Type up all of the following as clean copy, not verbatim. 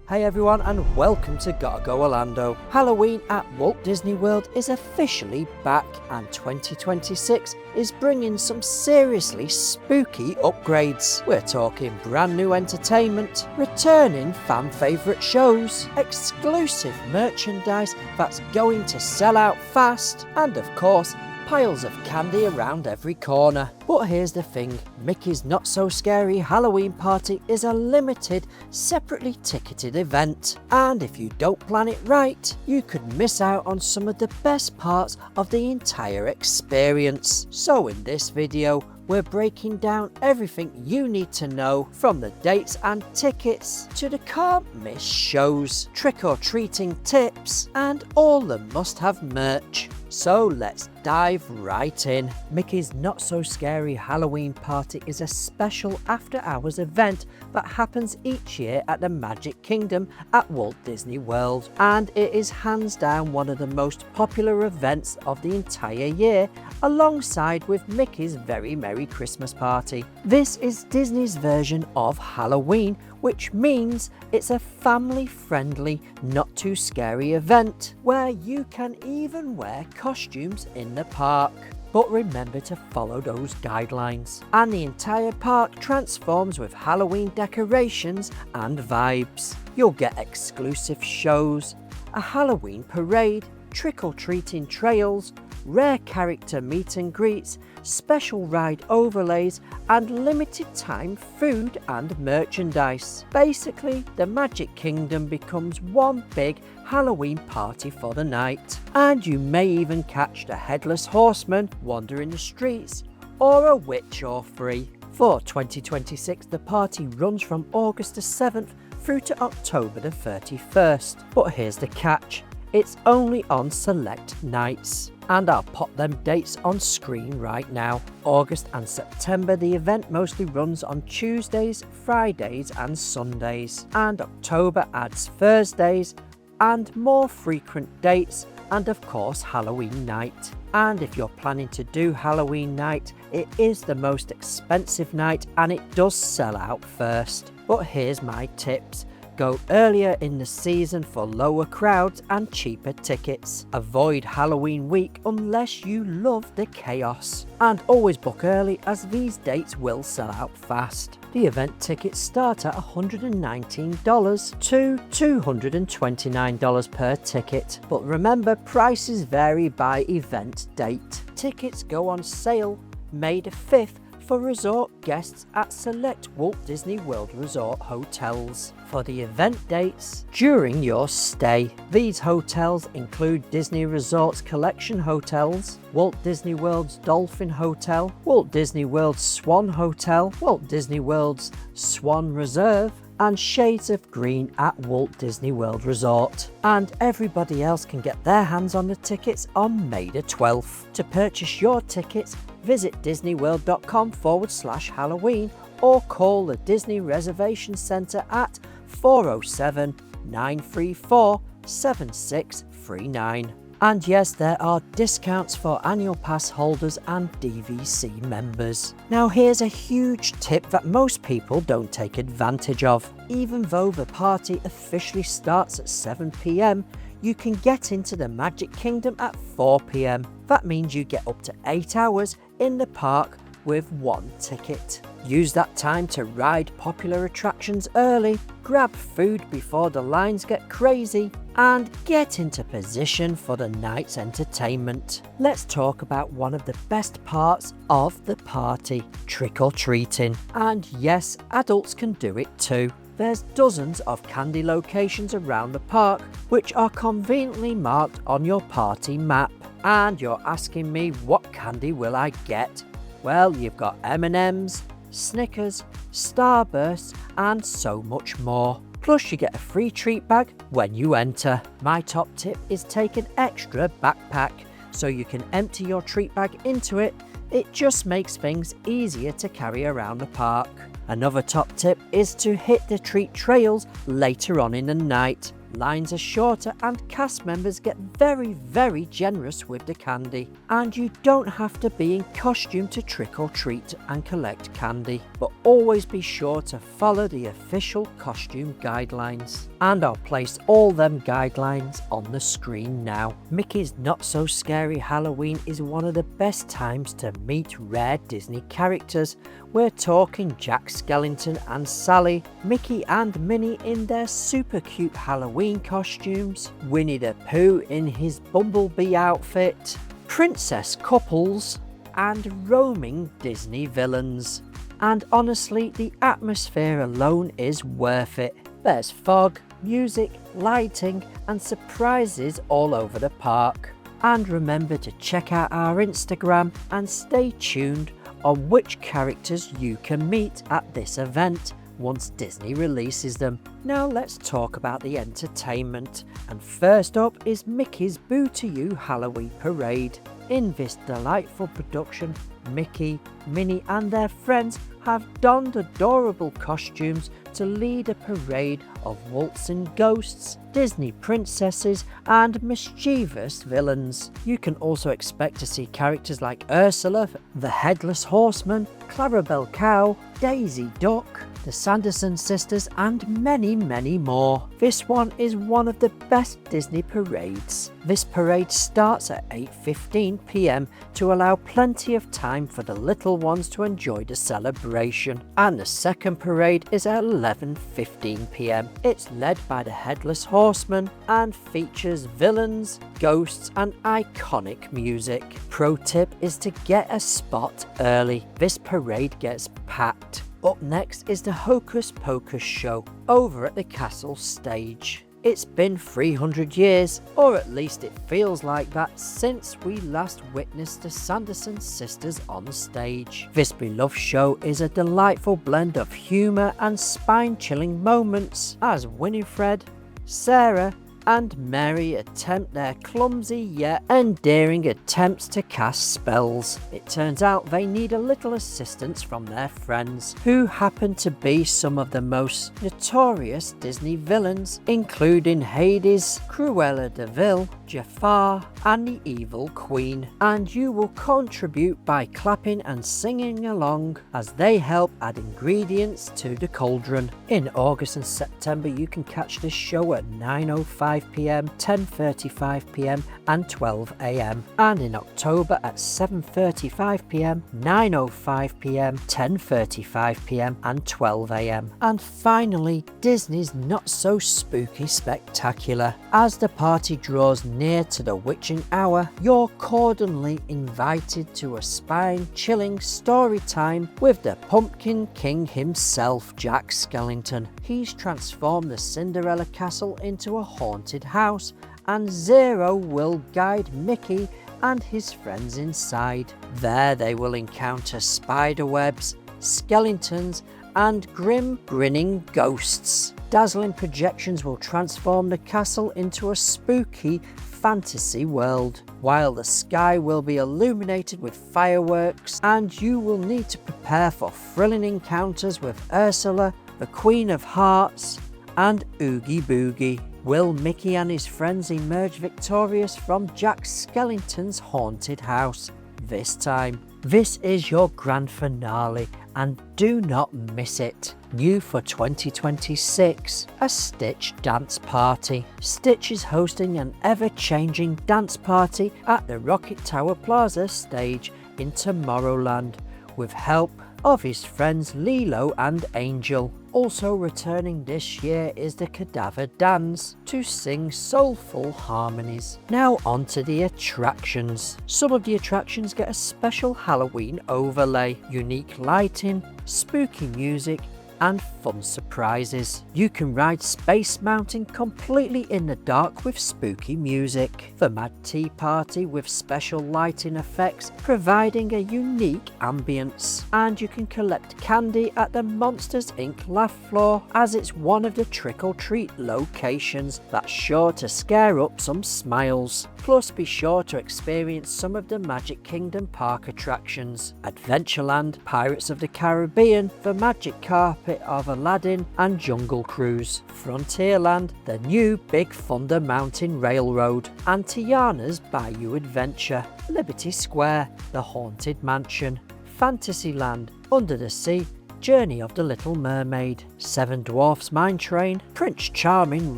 Hey everyone, and welcome to Gotta Go Orlando. Halloween at Walt Disney World is officially back, and 2026 is bringing some seriously spooky upgrades. We're talking brand new entertainment, returning fan favourite shows, exclusive merchandise that's going to sell out fast, and of course, piles of candy around every corner. But here's the thing, Mickey's Not So Scary Halloween Party is a limited, separately ticketed event. And if you don't plan it right, you could miss out on some of the best parts of the entire experience. So in this video, we're breaking down everything you need to know, from the dates and tickets to the can't miss shows, trick-or-treating tips, and all the must-have merch. So let's dive right in. Mickey's Not So Scary Halloween Party is a special after-hours event that happens each year at the Magic Kingdom at Walt Disney World, and it is hands down one of the most popular events of the entire year, alongside with Mickey's Very Merry Christmas Party. This is Disney's version of Halloween, which means it's a family-friendly, not too scary event where you can even wear costumes in the park. But remember to follow those guidelines. And the entire park transforms with Halloween decorations and vibes. You'll get exclusive shows, a Halloween parade, trick-or-treating trails, rare character meet and greets, special ride overlays, and limited time food and merchandise. Basically, the Magic Kingdom becomes one big Halloween party for the night. And you may even catch the Headless Horseman wandering the streets, or a witch or three. For 2026, the party runs from August the 7th through to October the 31st. But here's the catch, it's only on select nights. And I'll pop them dates on screen right now. August and September, the event mostly runs on Tuesdays, Fridays and Sundays. And October adds Thursdays and more frequent dates, and of course Halloween night. And if you're planning to do Halloween night, it is the most expensive night and it does sell out first. But here's my tips. Go earlier in the season for lower crowds and cheaper tickets. Avoid Halloween week unless you love the chaos. And always book early, as these dates will sell out fast. The event tickets start at $119 to $229 per ticket. But remember, prices vary by event date. Tickets go on sale May the 5th for resort guests at select Walt Disney World Resort hotels for the event dates during your stay. These hotels include Disney Resorts Collection Hotels, Walt Disney World's Dolphin Hotel, Walt Disney World's Swan Hotel, Walt Disney World's Swan Reserve, and Shades of Green at Walt Disney World Resort. And everybody else can get their hands on the tickets on May the 12th. To purchase your tickets, visit disneyworld.com/Halloween or call the Disney Reservation Centre at 407-934-7639. And yes, there are discounts for annual pass holders and DVC members. Now here's a huge tip that most people don't take advantage of. Even though the party officially starts at 7 PM, you can get into the Magic Kingdom at 4 PM. That means you get up to 8 hours in the park with one ticket. Use that time to ride popular attractions early, grab food before the lines get crazy, and get into position for the night's entertainment. Let's talk about one of the best parts of the party, trick-or-treating. And yes, adults can do it too. There's dozens of candy locations around the park which are conveniently marked on your party map. And you're asking me, what candy will I get? Well, you've got M&Ms, Snickers, Starbursts, and so much more. Plus you get a free treat bag when you enter. My top tip is take an extra backpack so you can empty your treat bag into it. It just makes things easier to carry around the park. Another top tip is to hit the treat trails later on in the night. lines are shorter and cast members get very generous with the candy. And you don't have to be in costume to trick or treat and collect candy, but always be sure to follow the official costume guidelines. And I'll place all them guidelines on the screen now. Mickey's Not So Scary Halloween is one of the best times to meet rare Disney characters. We're talking Jack Skellington and Sally, Mickey and Minnie in their super cute Halloween costumes, Winnie the Pooh in his Bumblebee outfit, princess couples, and roaming Disney villains. And honestly, the atmosphere alone is worth it. There's fog, music, lighting, and surprises all over the park. And remember to check out our Instagram and stay tuned on which characters you can meet at this event once Disney releases them. Now let's talk about the entertainment, and first up is Mickey's Boo to You Halloween Parade. In this delightful production, Mickey, Minnie and their friends have donned adorable costumes to lead a parade of waltzing ghosts, Disney princesses and mischievous villains. You can also expect to see characters like Ursula, the Headless Horseman, Clarabelle Cow, Daisy Duck, the Sanderson sisters and many more. This one is one of the best Disney parades. This parade starts at 8:15 p.m. to allow plenty of time for the little ones to enjoy the celebration. And the second parade is at 11:15 p.m. It's led by the Headless Horseman and features villains, ghosts and iconic music. Pro tip is to get a spot early. This parade gets packed. Up next is the Hocus Pocus show over at the castle stage. It's been 300 years, or at least it feels like that, since we last witnessed the Sanderson sisters on stage. This beloved show is a delightful blend of humour and spine-chilling moments as Winifred, Sarah and Mary attempt their clumsy yet endearing attempts to cast spells. It turns out they need a little assistance from their friends, who happen to be some of the most notorious Disney villains, including Hades, Cruella de Vil, Jafar and the Evil Queen. And you will contribute by clapping and singing along as they help add ingredients to the cauldron. In August and September you can catch this show at 9:05 p.m, 10:35 p.m and 12 a.m. and in October at 7:35 p.m, 9:05 p.m, 10:35 p.m and 12 a.m. And finally, Disney's Not So Spooky Spectacular. As the party draws near to the witching hour, you're cordially invited to a spine-chilling story time with the Pumpkin King himself, Jack Skellington. He's transformed the Cinderella Castle into a haunted house, and Zero will guide Mickey and his friends inside. There they will encounter spiderwebs, skeletons and grim grinning ghosts. Dazzling projections will transform the castle into a spooky fantasy world, while the sky will be illuminated with fireworks, and you will need to prepare for thrilling encounters with Ursula, the Queen of Hearts and Oogie Boogie. Will Mickey and his friends emerge victorious from Jack Skellington's haunted house this time? This is your grand finale, and do not miss it. New for 2026, a Stitch dance party. Stitch is hosting an ever-changing dance party at the Rocket Tower Plaza stage in Tomorrowland, with help of his friends Lilo and Angel. Also returning this year is the Cadaver Dance to sing soulful harmonies. Now on to the attractions. Some of the attractions get a special Halloween overlay, unique lighting, spooky music and fun surprises. You can ride Space Mountain completely in the dark with spooky music. The Mad Tea Party with special lighting effects providing a unique ambience. And you can collect candy at the Monsters Inc. laugh floor, as it's one of the trick-or-treat locations that's sure to scare up some smiles. Plus be sure to experience some of the Magic Kingdom park attractions. Adventureland, Pirates of the Caribbean, the Magic Carpet cockpit of Aladdin and Jungle Cruise, Frontierland, the new Big Thunder Mountain Railroad, and Tiana's Bayou Adventure, Liberty Square, the Haunted Mansion, Fantasyland, Under the Sea, Journey of the Little Mermaid, Seven Dwarfs Mine Train, Prince Charming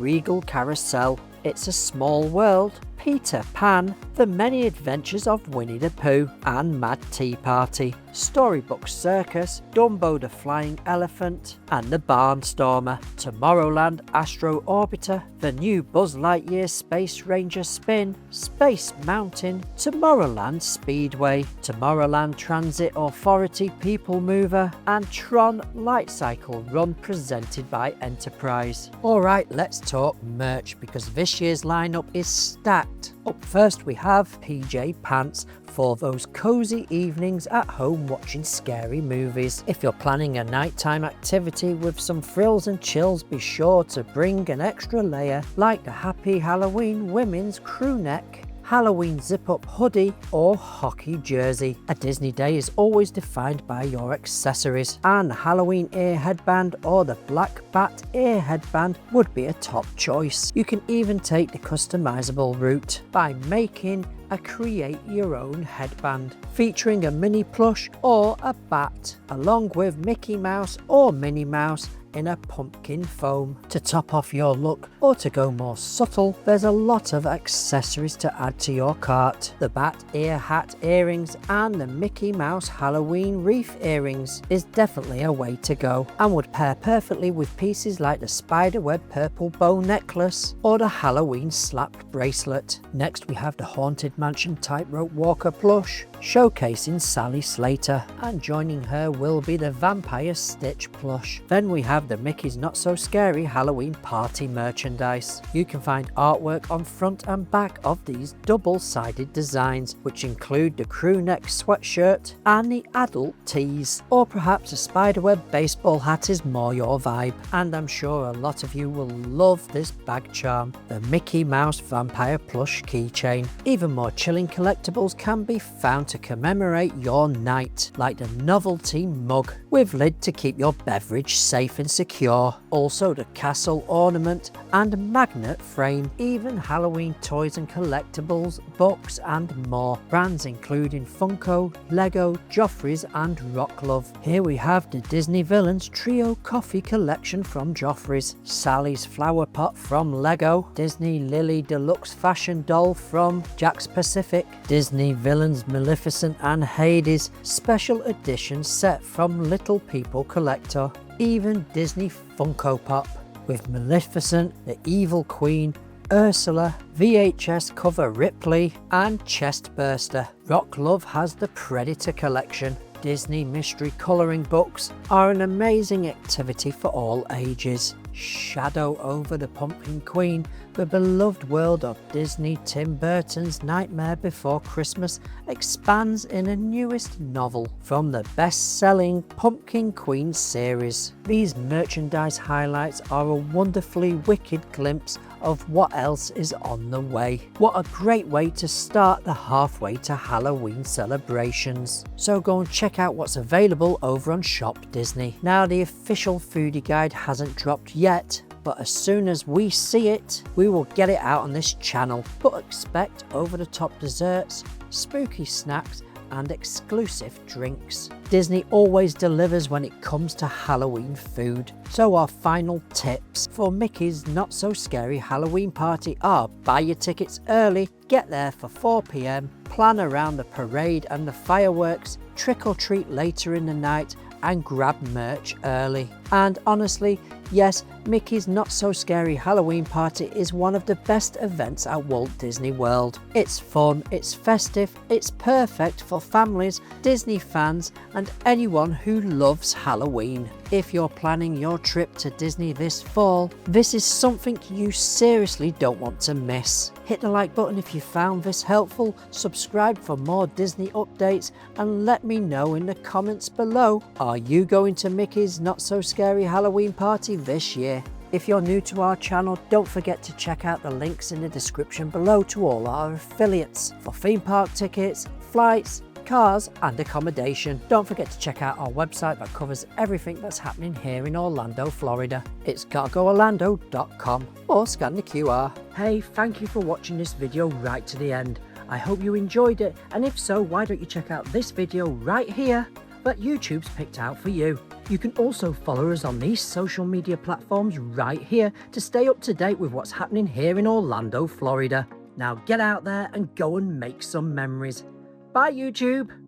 Regal Carousel, It's a Small World, Peter Pan, The Many Adventures of Winnie the Pooh and Mad Tea Party, Storybook Circus, Dumbo the Flying Elephant and the Barnstormer, Tomorrowland Astro Orbiter, the new Buzz Lightyear Space Ranger Spin, Space Mountain, Tomorrowland Speedway, Tomorrowland Transit Authority People Mover, and Tron Light Cycle Run presented by Enterprise. Alright, let's talk merch because this year's lineup is stacked. Up first we have PJ Pants for those cozy evenings at home watching scary movies. If you're planning a nighttime activity with some frills and chills, be sure to bring an extra layer like the Happy Halloween women's crew neck, Halloween zip-up hoodie or hockey jersey. A Disney day is always defined by your accessories, and the Halloween ear headband or the black bat ear headband would be a top choice. You can even take the customizable route by making a create your own headband featuring a mini plush or a bat, along with Mickey Mouse or Minnie Mouse in a pumpkin foam. To top off your look or to go more subtle, there's a lot of accessories to add to your cart. The bat ear hat earrings and the Mickey Mouse Halloween wreath earrings is definitely a way to go and would pair perfectly with pieces like the spiderweb purple bow necklace or the Halloween slapped bracelet. Next we have the Haunted Mansion tightrope walker plush showcasing Sally Slater, and joining her will be the Vampire Stitch plush. Then we have the Mickey's Not So Scary Halloween party merchandise. You can find artwork on front and back of these double-sided designs, which include the crew neck sweatshirt and the adult tees, or perhaps a spiderweb baseball hat is more your vibe. And I'm sure a lot of you will love this bag charm, the Mickey Mouse Vampire plush keychain. Even more chilling collectibles can be found to commemorate your night, like the novelty mug with lid to keep your beverage safe and secure, also the castle ornament and magnet frame, even Halloween toys and collectibles, books and more. Brands including Funko, Lego, Joffrey's and Rock Love. Here we have the Disney Villains Trio Coffee Collection from Joffrey's, Sally's Flower Pot from Lego, Disney Lily Deluxe Fashion Doll from Jack's Pacific, Disney Villains Maleficent and Hades Special Edition set from Little People Collector, even Disney Funko Pop with Maleficent, the Evil Queen, Ursula, VHS cover Ripley and Chestburster. Rock Love has the Predator collection. Disney mystery colouring books are an amazing activity for all ages. Shadow over the Pumpkin Queen, the beloved world of Disney Tim Burton's Nightmare Before Christmas expands in a newest novel from the best-selling Pumpkin Queen series. These merchandise highlights are a wonderfully wicked glimpse of what else is on the way. What a great way to start the halfway to Halloween celebrations. So go and check out what's available over on Shop Disney. Now the official foodie guide hasn't dropped yet, but as soon as we see it, we will get it out on this channel. But expect over-the-top desserts, spooky snacks and exclusive drinks. Disney always delivers when it comes to Halloween food. So our final tips for Mickey's Not So Scary Halloween party are: buy your tickets early, get there for 4 p.m, plan around the parade and the fireworks, trick or treat later in the night and grab merch early. And honestly, yes, Mickey's Not So Scary Halloween Party is one of the best events at Walt Disney World. It's fun, it's festive, it's perfect for families, Disney fans and anyone who loves Halloween. If you're planning your trip to Disney this fall, this is something you seriously don't want to miss. Hit the like button if you found this helpful, subscribe for more Disney updates and let me know in the comments below, are you going to Mickey's Not So Scary Halloween Party this year? If you're new to our channel, don't forget to check out the links in the description below to all our affiliates for theme park tickets, flights, cars and accommodation. Don't forget to check out our website that covers everything that's happening here in Orlando, Florida. It's gottagoorlando.com or scan the QR. Hey, thank you for watching this video right to the end. I hope you enjoyed it, and if so, why don't you check out this video right here that YouTube's picked out for you. You can also follow us on these social media platforms right here to stay up to date with what's happening here in Orlando, Florida. Now get out there and go and make some memories. Bye YouTube!